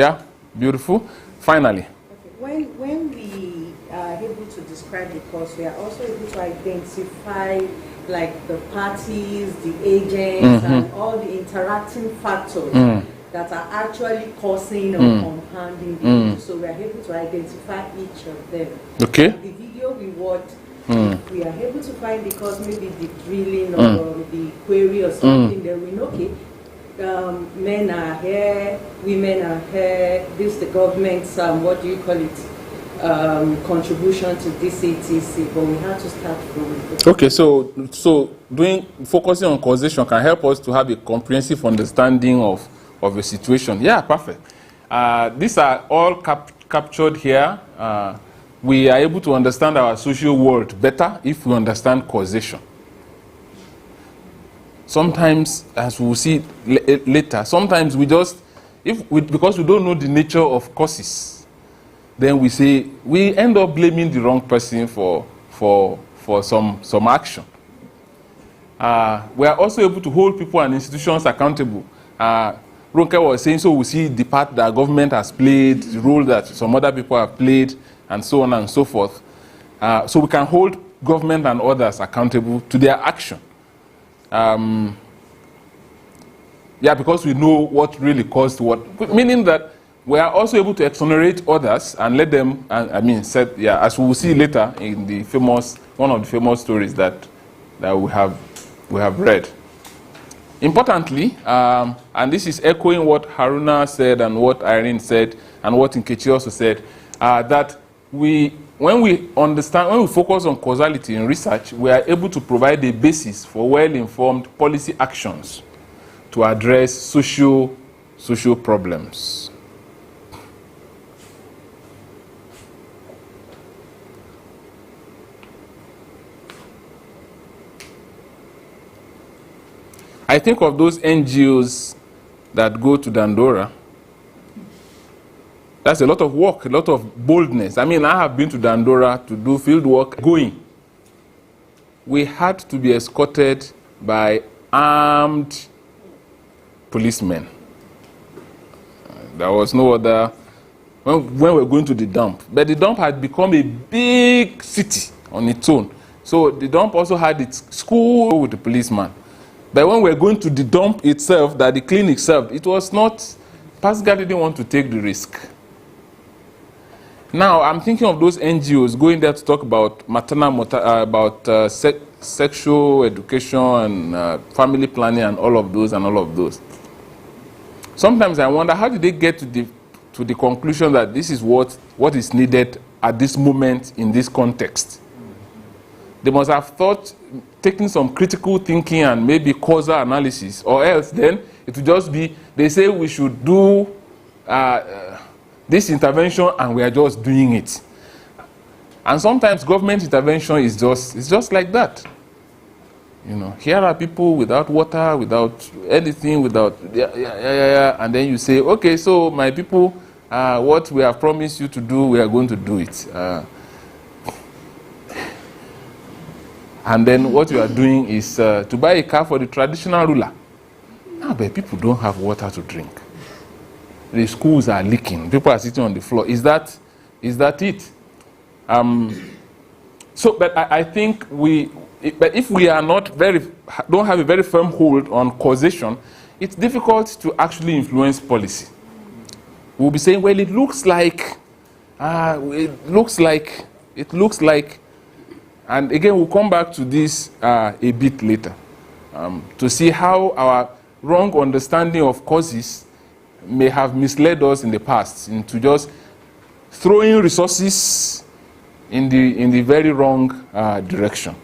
Yeah, beautiful. Finally. Okay. When we are able to describe the cause, we are also able to identify like the parties, the agents, and all the interacting factors that are actually causing or compounding the issue. So we are able to identify each of them. Okay. The video we watched, if we are able to find the cause, maybe the drilling or the query or something, then we know, okay, men are here, women are here, this the government's, what do you call it, contribution to this etc. But we have to start from... Okay, so focusing on causation can help us to have a comprehensive understanding of a situation. Yeah, perfect. These are all captured here. We are able to understand our social world better if we understand causation. Sometimes, as we'll see later, sometimes we just, because we don't know the nature of causes, then we end up blaming the wrong person for some action. We are also able to hold people and institutions accountable. Ronke was saying, so we see the part that government has played, the role that some other people have played, and so on and so forth. So we can hold government and others accountable to their action. Yeah, because we know what really caused what, meaning that we are also able to exonerate others and let them, as we will see later in the one of the famous stories that we have read. Importantly, and this is echoing what Haruna said and what Irene said and what Nkechi also said, that when we focus on causality in research, we are able to provide a basis for well-informed policy actions to address social problems. I think of those NGOs that go to Dandora. That's a lot of work, a lot of boldness. I mean, I have been to Dandora to do field work. We had to be escorted by armed policemen. There was no other, when we were going to the dump. But the dump had become a big city on its own. So the dump also had its school with the policeman. But when we were going to the dump itself, that the clinic served, it was not, Pascal didn't want to take the risk. Now, I'm thinking of those NGOs going there to talk about sexual education and family planning and all of those. Sometimes I wonder, how did they get to the conclusion that this is what is needed at this moment in this context? They must have thought, taking some critical thinking and maybe causal analysis, or else then it would just be, they say we should do this intervention and we are just doing it. And sometimes government intervention is just like that. You know, here are people without water, without anything, and then you say, okay, so my people, what we have promised you to do, we are going to do it. And then what you are doing is to buy a car for the traditional ruler. Now, but people don't have water to drink. The schools are leaking. People are sitting on the floor. Is that it? But I think but if we are don't have a very firm hold on causation, it's difficult to actually influence policy. We'll be saying, well, it looks like, and again, we'll come back to this a bit later to see how our wrong understanding of causes may have misled us in the past into just throwing resources in the very wrong direction.